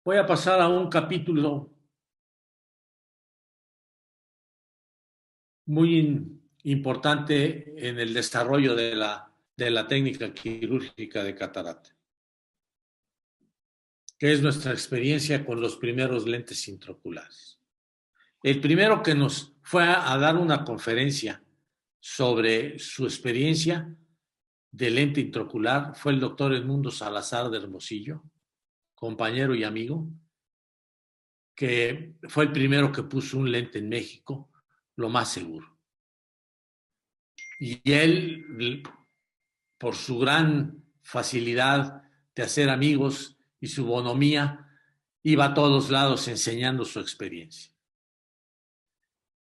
Voy a pasar a un capítulo muy importante en el desarrollo de la técnica quirúrgica de catarata, que es nuestra experiencia con los primeros lentes intraoculares. El primero que nos fue a dar una conferencia sobre su experiencia de lente intraocular fue el doctor Edmundo Salazar de Hermosillo, compañero y amigo, que fue el primero que puso un lente en México, lo más seguro. Y él, por su gran facilidad de hacer amigos y su bonomía, iba a todos lados enseñando su experiencia.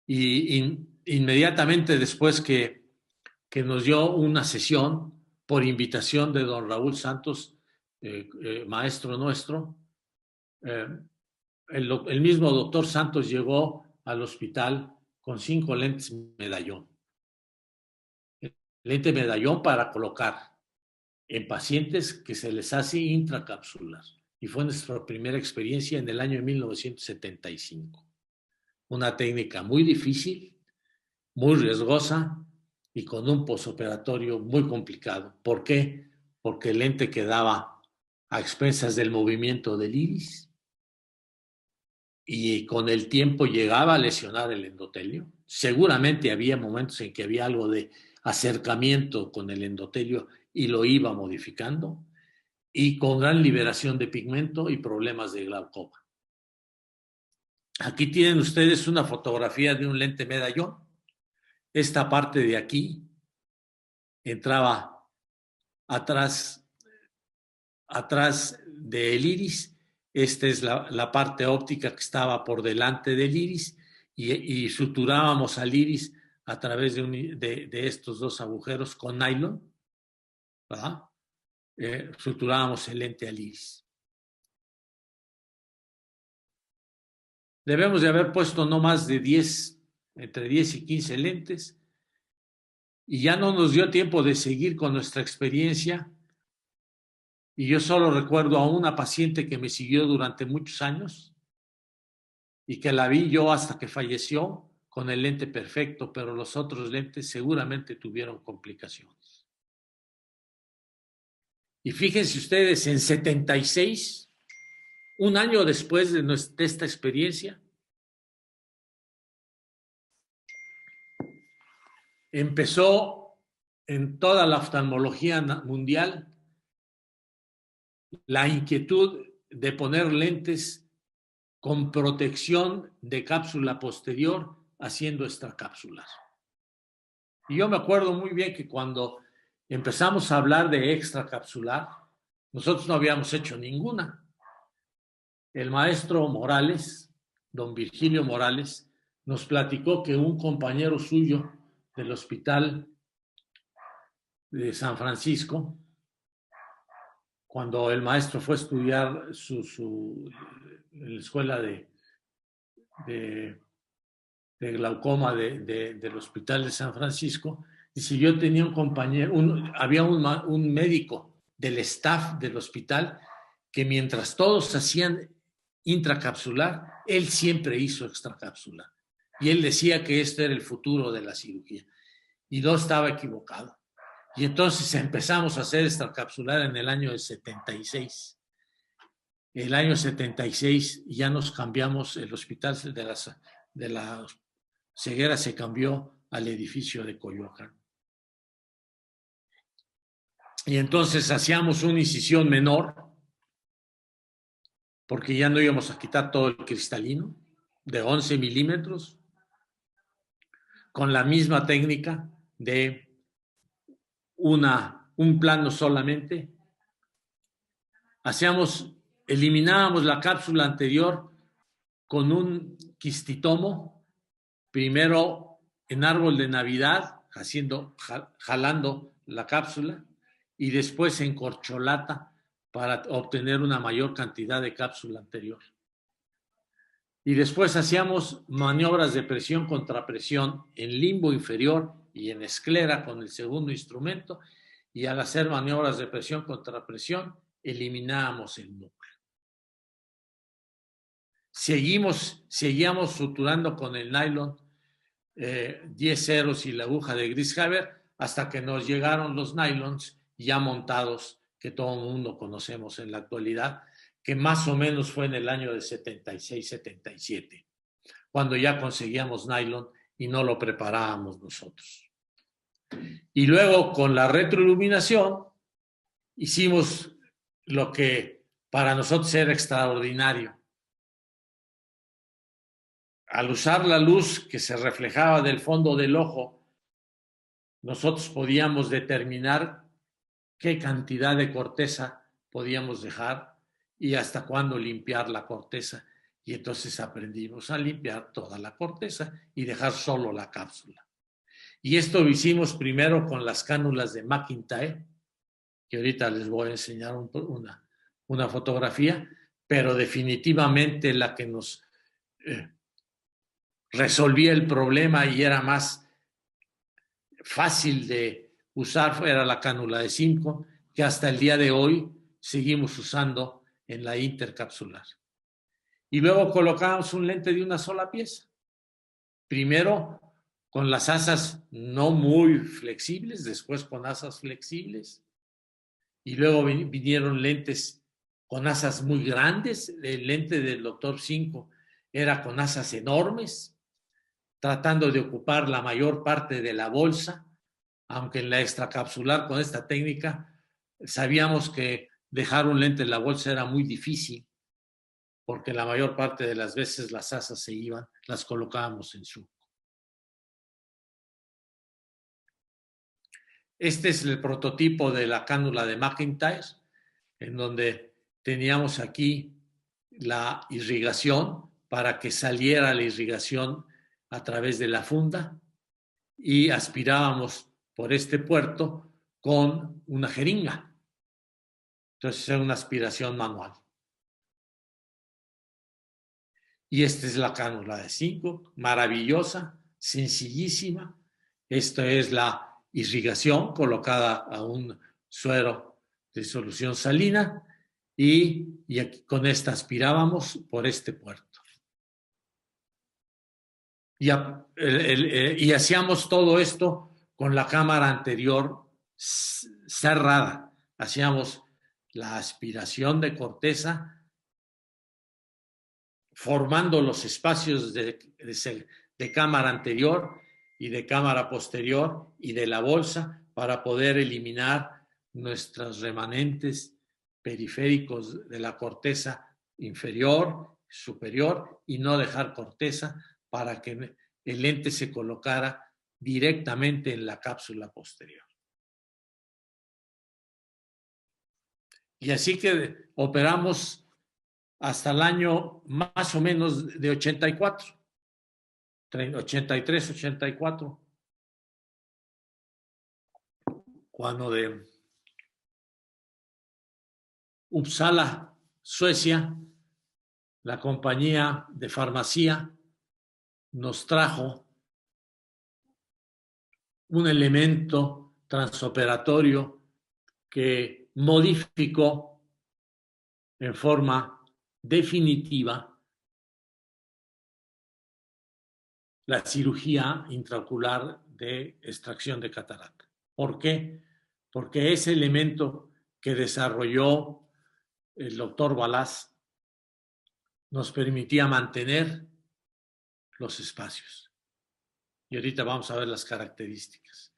Y inmediatamente después que nos dio una sesión por invitación de don Raúl Santos, maestro nuestro, eh, el mismo doctor Santos llegó al hospital con 5 lentes medallón. Lente medallón para colocar en pacientes que se les hace intracapsular. Y fue nuestra primera experiencia en el año de 1975. Una técnica muy difícil, muy riesgosa y con un posoperatorio muy complicado. ¿Por qué? Porque el lente quedaba a expensas del movimiento del iris y con el tiempo llegaba a lesionar el endotelio. Seguramente había momentos en que había algo de acercamiento con el endotelio y lo iba modificando, y con gran liberación de pigmento y problemas de glaucoma. Aquí tienen ustedes una fotografía de un lente medallón. Esta parte de aquí entraba atrás del iris. Esta es la parte óptica que estaba por delante del iris y suturábamos al iris a través de estos dos agujeros con nylon, ¿verdad? Suturábamos el lente al iris. Debemos de haber puesto no más de 10, entre 10 y 15 lentes, y ya no nos dio tiempo de seguir con nuestra experiencia. Y yo solo recuerdo a una paciente que me siguió durante muchos años y que la vi yo hasta que falleció con el lente perfecto, pero los otros lentes seguramente tuvieron complicaciones. Y fíjense ustedes, en 76, un año después de esta experiencia, empezó en toda la oftalmología mundial la inquietud de poner lentes con protección de cápsula posterior haciendo extracapsular. Y yo me acuerdo muy bien que cuando empezamos a hablar de extracapsular, nosotros no habíamos hecho ninguna. El maestro Morales, don Virgilio Morales, nos platicó que un compañero suyo del hospital de San Francisco, cuando el maestro fue a estudiar en la escuela de glaucoma del Hospital de San Francisco, y si yo tenía un compañero, había un médico del staff del hospital que mientras todos hacían intracapsular, él siempre hizo extracapsular. Y él decía que este era el futuro de la cirugía. Y no estaba equivocado. Y entonces empezamos a hacer extracapsular en el año de 76. El año 76 ya nos cambiamos, el hospital de la ceguera se cambió al edificio de Coyoacán. Y entonces hacíamos una incisión menor, porque ya no íbamos a quitar todo el cristalino, de 11 milímetros, con la misma técnica de un plano solamente. Eliminábamos la cápsula anterior con un quistitomo, primero en árbol de Navidad, jalando la cápsula, y después en corcholata para obtener una mayor cantidad de cápsula anterior. Y después hacíamos maniobras de presión contra presión en limbo inferior y en esclera con el segundo instrumento, y al hacer maniobras de presión contra presión eliminábamos el núcleo. seguíamos suturando con el nylon 10 ceros y la aguja de Grieshaber hasta que nos llegaron los nylons ya montados que todo el mundo conocemos en la actualidad, que más o menos fue en el año de 76-77, cuando ya conseguíamos nylon y no lo preparábamos nosotros. Y luego con la retroiluminación hicimos lo que para nosotros era extraordinario. Al usar la luz que se reflejaba del fondo del ojo, nosotros podíamos determinar qué cantidad de corteza podíamos dejar y hasta cuándo limpiar la corteza. Y entonces aprendimos a limpiar toda la corteza y dejar solo la cápsula. Y esto lo hicimos primero con las cánulas de McIntyre, que ahorita les voy a enseñar una fotografía, pero definitivamente la que nos resolvía el problema y era más fácil de usar era la cánula de Simcoe, que hasta el día de hoy seguimos usando en la intercapsular. Y luego colocamos un lente de una sola pieza. Primero con las asas no muy flexibles, después con asas flexibles, y luego vinieron lentes con asas muy grandes. El lente del Dr. Simcoe era con asas enormes, tratando de ocupar la mayor parte de la bolsa, aunque en la extracapsular con esta técnica sabíamos que dejar un lente en la bolsa era muy difícil, porque la mayor parte de las veces las asas se iban, las colocábamos en surco. Este es el prototipo de la cánula de McIntyre, en donde teníamos aquí la irrigación para que saliera la irrigación a través de la funda y aspirábamos por este puerto con una jeringa. Entonces era una aspiración manual. Y esta es la cánula de Simcoe, maravillosa, sencillísima. Esto es la irrigación colocada a un suero de solución salina y aquí, con esta aspirábamos por este puerto. Y hacíamos todo esto con la cámara anterior cerrada. Hacíamos la aspiración de corteza, formando los espacios de cámara anterior y de cámara posterior y de la bolsa para poder eliminar nuestros remanentes periféricos de la corteza inferior, superior, y no dejar corteza para que el lente se colocara directamente en la cápsula posterior. Y así que operamos hasta el año más o menos de 84, 83, 84, cuando de Uppsala, Suecia, la compañía de farmacia nos trajo un elemento transoperatorio que modificó en forma definitiva la cirugía intraocular de extracción de catarata. ¿Por qué? Porque ese elemento que desarrolló el doctor Balázs nos permitía mantener los espacios. Y ahorita vamos a ver las características.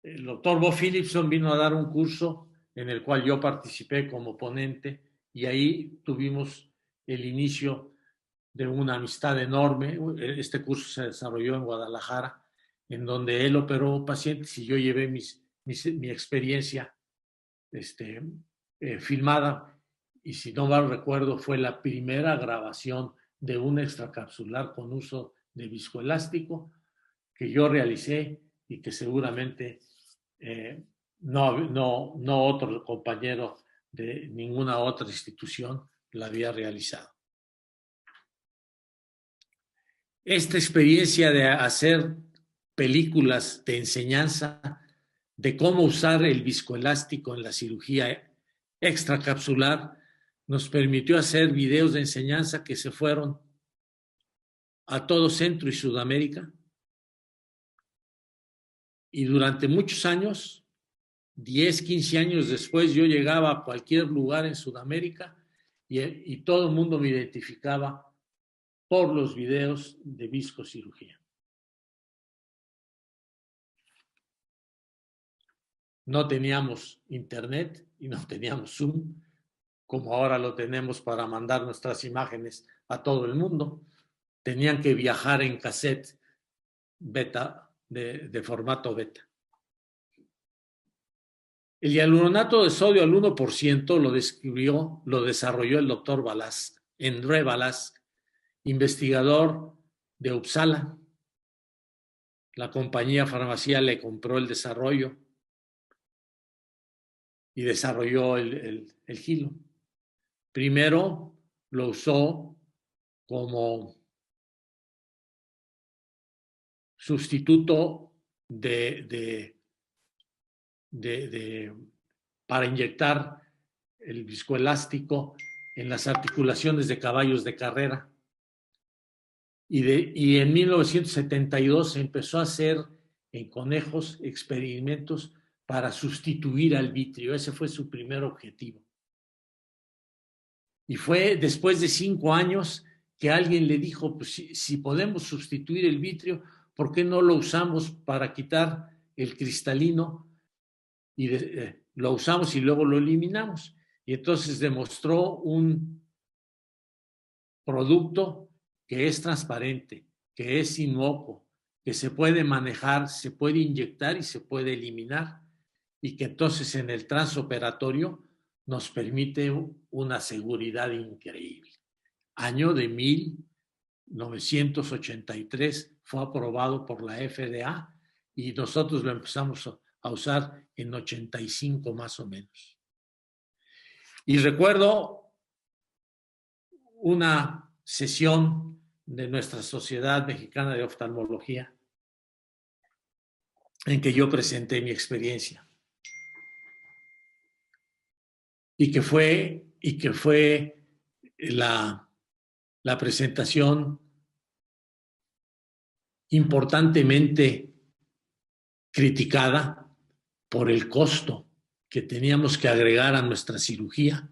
El doctor Bo Philipson vino a dar un curso en el cual yo participé como ponente y ahí tuvimos el inicio de una amistad enorme. Este curso se desarrolló en Guadalajara, en donde él operó pacientes y yo llevé mi experiencia filmada, y si no mal recuerdo fue la primera grabación de un extracapsular con uso de viscoelástico que yo realicé y que seguramente no otro compañero de ninguna otra institución la había realizado. Esta experiencia de hacer películas de enseñanza de cómo usar el viscoelástico en la cirugía extracapsular nos permitió hacer videos de enseñanza que se fueron a todo Centro y Sudamérica. Y durante muchos años, 10, 15 años después, yo llegaba a cualquier lugar en Sudamérica y todo el mundo me identificaba por los videos de viscocirugía. No teníamos internet y no teníamos Zoom, como ahora lo tenemos para mandar nuestras imágenes a todo el mundo. Tenían que viajar en cassette beta, de formato beta. El hialuronato de sodio al 1% lo desarrolló el doctor Balask, André Balask, investigador de Uppsala. La compañía farmacéutica le compró el desarrollo y desarrolló el hilo. Primero lo usó como sustituto para inyectar el viscoelástico en las articulaciones de caballos de carrera. Y en 1972 se empezó a hacer en conejos experimentos para sustituir al vitrio. Ese fue su primer objetivo. Y fue después de 5 años que alguien le dijo, pues si podemos sustituir el vitrio, ¿por qué no lo usamos para quitar el cristalino? Y lo usamos y luego lo eliminamos. Y entonces demostró un producto que es transparente, que es inocuo, que se puede manejar, se puede inyectar y se puede eliminar, y que entonces en el transoperatorio nos permite una seguridad increíble. Año de 1983 fue aprobado por la FDA y nosotros lo empezamos a usar en 85 más o menos. Y recuerdo una sesión de nuestra Sociedad Mexicana de Oftalmología en que yo presenté mi experiencia y que fue la presentación importantemente criticada por el costo que teníamos que agregar a nuestra cirugía.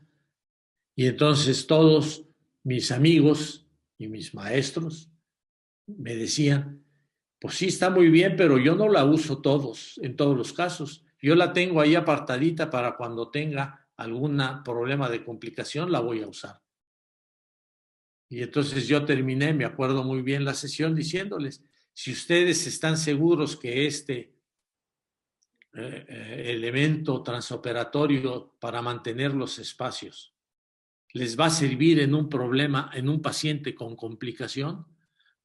Y entonces todos mis amigos y mis maestros me decían, pues sí, está muy bien, pero yo no la uso en todos los casos. Yo la tengo ahí apartadita para cuando tenga algún problema de complicación, la voy a usar. Y entonces yo terminé, me acuerdo muy bien la sesión, diciéndoles, si ustedes están seguros que este elemento transoperatorio para mantener los espacios les va a servir en un problema, en un paciente con complicación,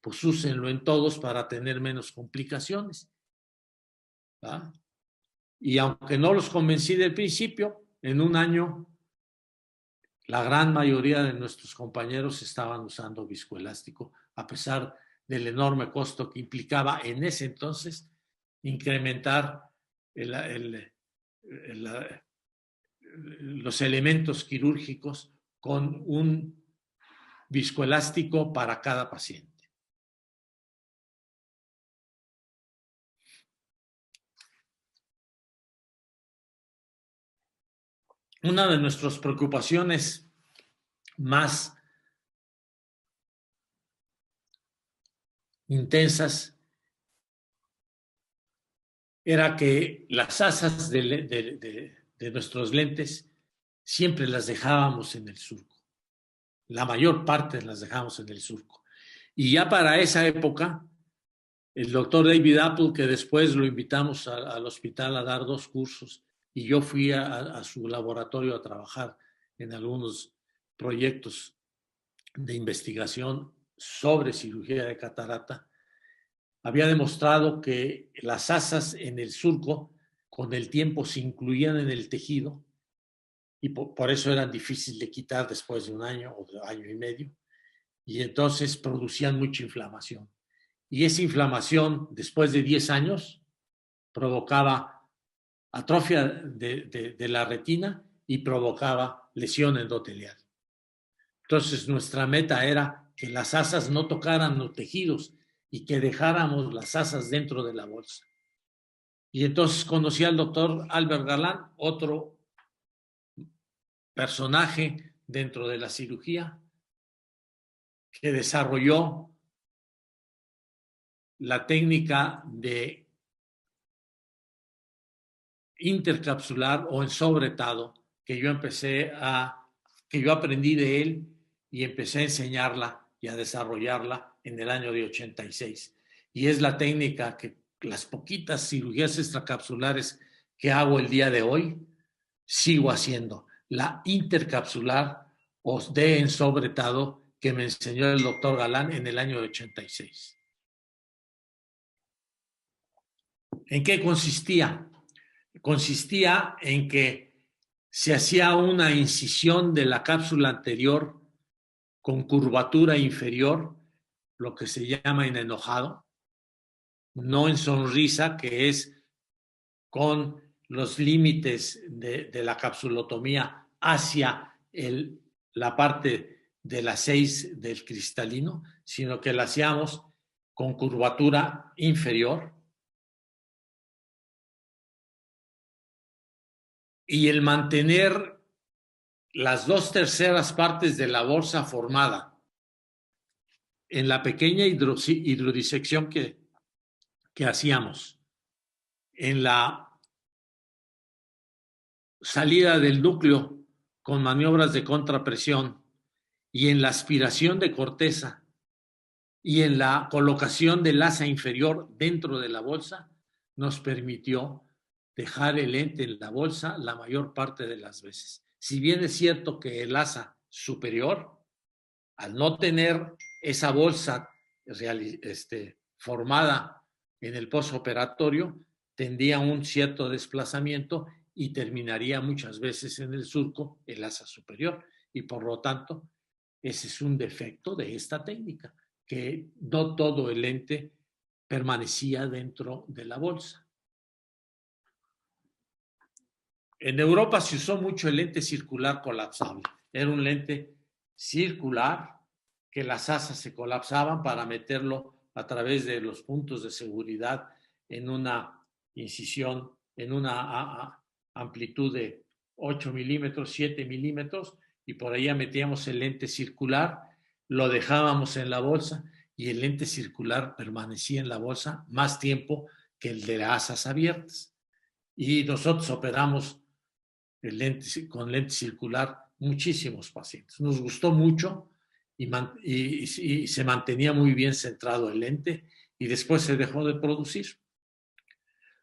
pues úsenlo en todos para tener menos complicaciones. ¿Va? Y aunque no los convencí del principio, en un año la gran mayoría de nuestros compañeros estaban usando viscoelástico, a pesar del enorme costo que implicaba en ese entonces incrementar los elementos quirúrgicos con un viscoelástico para cada paciente. Una de nuestras preocupaciones más intensas era que las asas de nuestros lentes siempre las dejábamos en el surco. La mayor parte las dejábamos en el surco. Y ya para esa época, el doctor David Apple, que después lo invitamos al hospital a dar 2 cursos, y yo fui a su laboratorio a trabajar en algunos proyectos de investigación sobre cirugía de catarata, había demostrado que las asas en el surco con el tiempo se incluían en el tejido y por eso eran difíciles de quitar después de 1 año o de 1 año y medio, y entonces producían mucha inflamación. Y esa inflamación, después de 10 años, provocaba atrofia de la retina y provocaba lesión endotelial. Entonces nuestra meta era que las asas no tocaran los tejidos y que dejáramos las asas dentro de la bolsa. Y entonces conocí al doctor Albert Galán, otro personaje dentro de la cirugía que desarrolló la técnica de intercapsular o ensobretado que yo aprendí de él y empecé a enseñarla y a desarrollarla en el año de 86. Y es la técnica que las poquitas cirugías extracapsulares que hago el día de hoy sigo haciendo, la intercapsular o de ensobretado que me enseñó el doctor Galán en el año de 86. ¿En qué consistía? Consistía en que se hacía una incisión de la cápsula anterior con curvatura inferior, lo que se llama en enojado, no en sonrisa, que es con los límites de la capsulotomía hacia la parte de las 6 del cristalino, sino que la hacíamos con curvatura inferior. Y el mantener las 2/3 partes de la bolsa formada en la pequeña hidrodisección que hacíamos, en la salida del núcleo con maniobras de contrapresión y en la aspiración de corteza y en la colocación del asa inferior dentro de la bolsa, nos permitió dejar el lente en la bolsa la mayor parte de las veces. Si bien es cierto que el asa superior, al no tener esa bolsa formada en el postoperatorio, tendría un cierto desplazamiento y terminaría muchas veces en el surco el asa superior. Y por lo tanto, ese es un defecto de esta técnica, que no todo el lente permanecía dentro de la bolsa. En Europa se usó mucho el lente circular colapsable. Era un lente circular que las asas se colapsaban para meterlo a través de los puntos de seguridad en una incisión, en una amplitud de 8 milímetros, 7 milímetros, y por ahí metíamos el lente circular, lo dejábamos en la bolsa y el lente circular permanecía en la bolsa más tiempo que el de las asas abiertas. Y nosotros operamos con lente circular muchísimos pacientes. Nos gustó mucho y se mantenía muy bien centrado el lente y después se dejó de producir.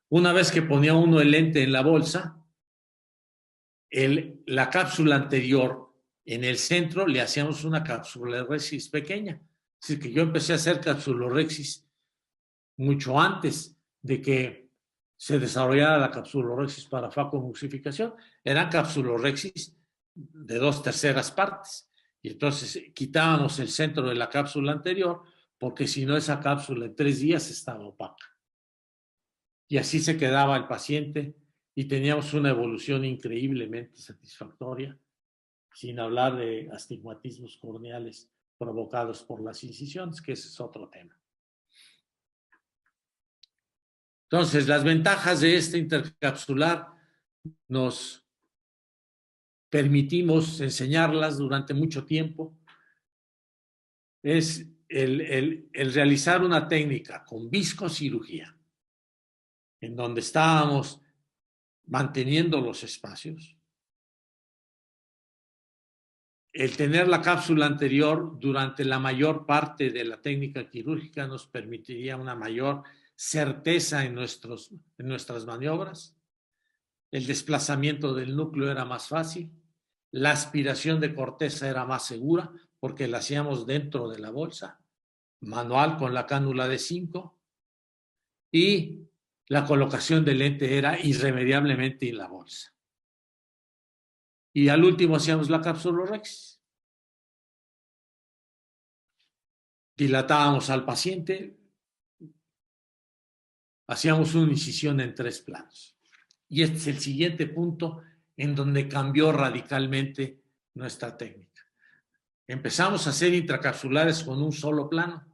Una vez que ponía uno el lente en la bolsa, la cápsula anterior en el centro le hacíamos una capsulorhexis pequeña. Así que yo empecé a hacer capsulorhexis mucho antes de que se desarrollara la capsulorhexis para facomuxificación. Eran capsulorhexis de 2/3 partes. Y entonces quitábamos el centro de la cápsula anterior, porque si no, esa cápsula en 3 días estaba opaca. Y así se quedaba el paciente y teníamos una evolución increíblemente satisfactoria, sin hablar de astigmatismos corneales provocados por las incisiones, que ese es otro tema. Entonces, las ventajas de este intercapsular nos permitimos enseñarlas durante mucho tiempo. Es el realizar una técnica con viscocirugía, en donde estábamos manteniendo los espacios. El tener la cápsula anterior durante la mayor parte de la técnica quirúrgica nos permitiría una mayor certeza en nuestras maniobras. El desplazamiento del núcleo era más fácil. La aspiración de corteza era más segura porque la hacíamos dentro de la bolsa, manual con la cánula de 5. Y la colocación del lente era irremediablemente en la bolsa. Y al último hacíamos la capsulorhexis. Dilatábamos al paciente, hacíamos una incisión en 3 planos. Y este es el siguiente punto en donde cambió radicalmente nuestra técnica. Empezamos a hacer intracapsulares con un solo plano,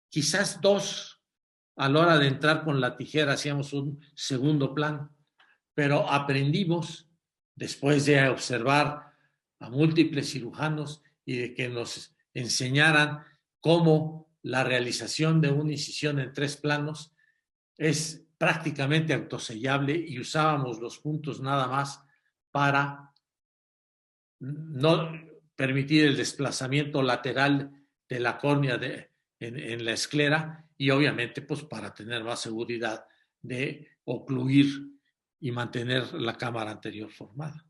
quizás dos. A la hora de entrar con la tijera hacíamos un segundo plano, pero aprendimos, después de observar a múltiples cirujanos y de que nos enseñaran cómo la realización de una incisión en 3 planos es prácticamente autosellable, y usábamos los puntos nada más para no permitir el desplazamiento lateral de la córnea en la esclera, y obviamente pues para tener más seguridad de ocluir y mantener la cámara anterior formada.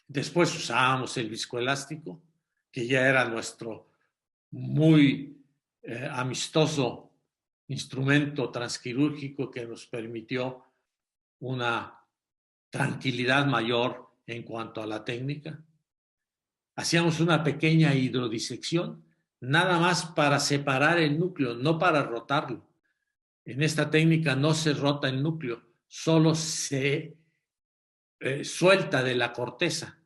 Después usábamos el viscoelástico, que ya era nuestro muy amistoso instrumento transquirúrgico que nos permitió una tranquilidad mayor en cuanto a la técnica. Hacíamos una pequeña hidrodisección, nada más para separar el núcleo, no para rotarlo. En esta técnica no se rota el núcleo, solo se suelta de la corteza,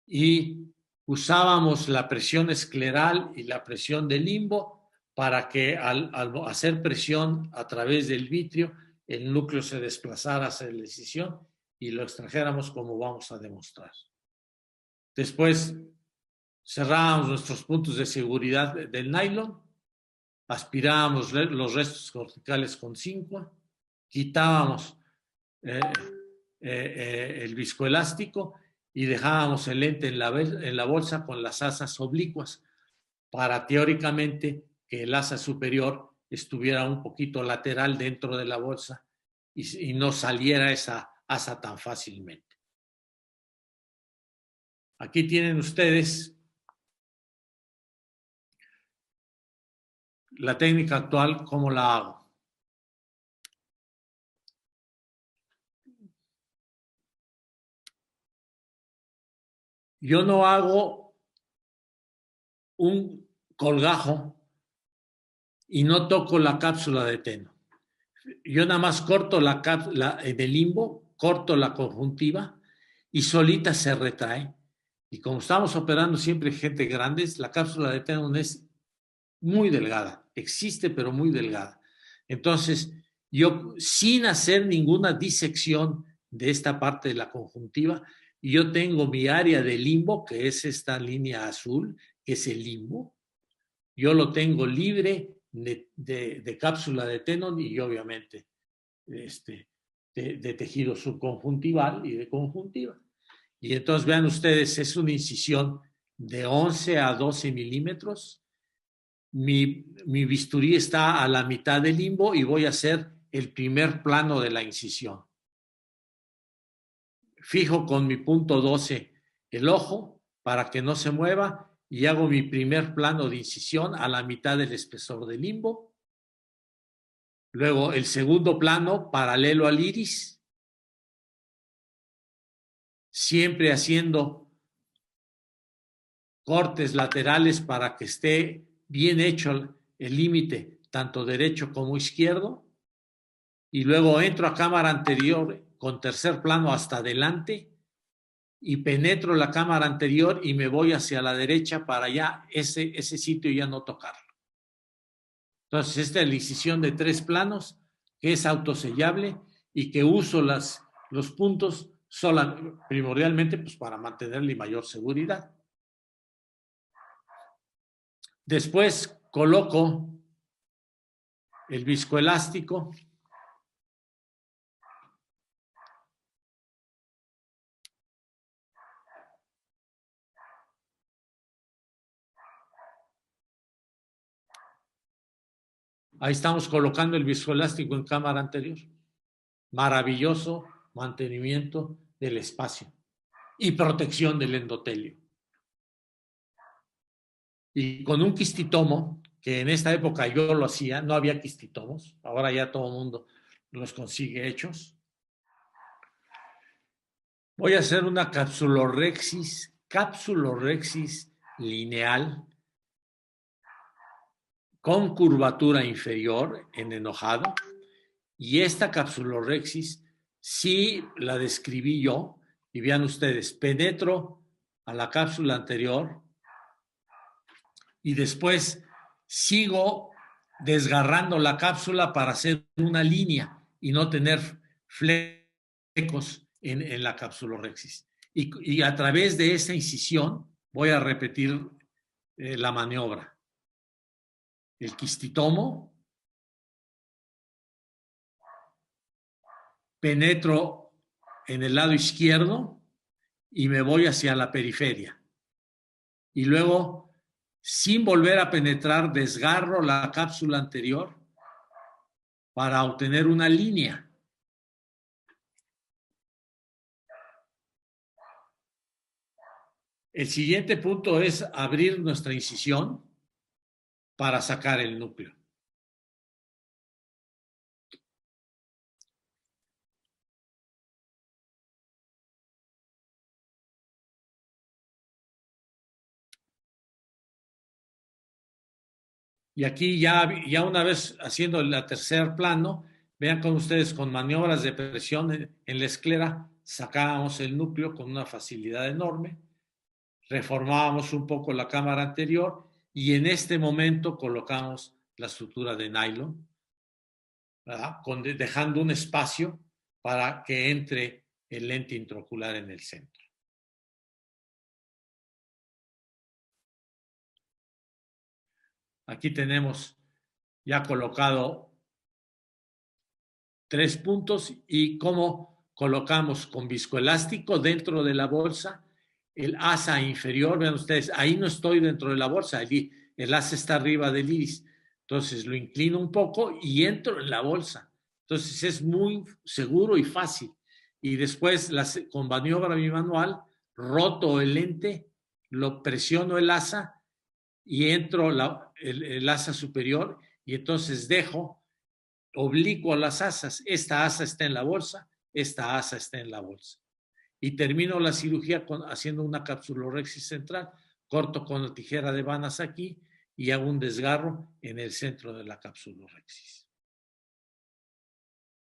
y usábamos la presión escleral y la presión del limbo para que al hacer presión a través del vitrio el núcleo se desplazara hacia la incisión y lo extrajéramos, como vamos a demostrar. Después cerrábamos nuestros puntos de seguridad del nylon, aspirábamos los restos corticales con 5, quitábamos el viscoelástico y dejábamos el lente en la bolsa con las asas oblicuas para teóricamente que el asa superior estuviera un poquito lateral dentro de la bolsa y no saliera esa asa tan fácilmente. Aquí tienen ustedes la técnica actual, cómo la hago. Yo no hago un colgajo y no toco la cápsula de Teno. Yo nada más corto del limbo, corto la conjuntiva y solita se retrae. Y como estamos operando siempre gente grande, la cápsula de Teno es muy delgada, existe pero muy delgada. Entonces, yo sin hacer ninguna disección de esta parte de la conjuntiva, yo tengo mi área de limbo, que es esta línea azul, que es el limbo. Yo lo tengo libre de cápsula de Tenon y obviamente de tejido subconjuntival y de conjuntiva. Y entonces vean ustedes, es una incisión de 11 a 12 milímetros. Mi bisturí está a la mitad del limbo y voy a hacer el primer plano de la incisión. Fijo con mi punto 12 el ojo para que no se mueva y hago mi primer plano de incisión a la mitad del espesor del limbo. Luego el segundo plano paralelo al iris, siempre haciendo cortes laterales para que esté bien hecho el límite, tanto derecho como izquierdo. Y luego entro a cámara anterior con tercer plano hasta adelante y penetro la cámara anterior y me voy hacia la derecha para ya ese sitio ya no tocarlo. Entonces, esta es la incisión de 3 planos, que es autosellable y que uso los puntos primordialmente pues, para mantenerle mayor seguridad. Después coloco el viscoelástico. Ahí estamos colocando el viscoelástico en cámara anterior. Maravilloso mantenimiento del espacio y protección del endotelio. Y con un quistitomo, que en esta época yo lo hacía, no había quistitomos, ahora ya todo el mundo los consigue hechos. Voy a hacer una capsulorhexis lineal con curvatura inferior en enojado, y esta capsulorhexis sí la describí yo, y vean ustedes, penetro a la cápsula anterior y después sigo desgarrando la cápsula para hacer una línea y no tener flecos en la capsulorhexis. Y a través de esa incisión voy a repetir la maniobra. El quistitomo, penetro en el lado izquierdo y me voy hacia la periferia. Y luego, sin volver a penetrar, desgarro la cápsula anterior para obtener una línea. El siguiente punto es abrir nuestra incisión para sacar el núcleo. Y aquí ya una vez haciendo el tercer plano, vean con ustedes con maniobras de presión en la esclera, sacábamos el núcleo con una facilidad enorme, reformábamos un poco la cámara anterior y en este momento colocamos la estructura de nylon, dejando un espacio para que entre el lente intraocular en el centro. Aquí tenemos ya colocado 3 puntos y cómo colocamos con viscoelástico dentro de la bolsa el asa inferior. Vean ustedes, ahí no estoy dentro de la bolsa, allí el asa está arriba del iris. Entonces lo inclino un poco y entro en la bolsa. Entonces es muy seguro y fácil. Y después con maniobra bimanual roto el lente, lo presiono el asa y entro el asa superior y entonces dejo oblicuo las asas. Esta asa está en la bolsa, esta asa está en la bolsa. Y termino la cirugía haciendo una capsulorhexis central, corto con la tijera de vanas aquí y hago un desgarro en el centro de la capsulorhexis.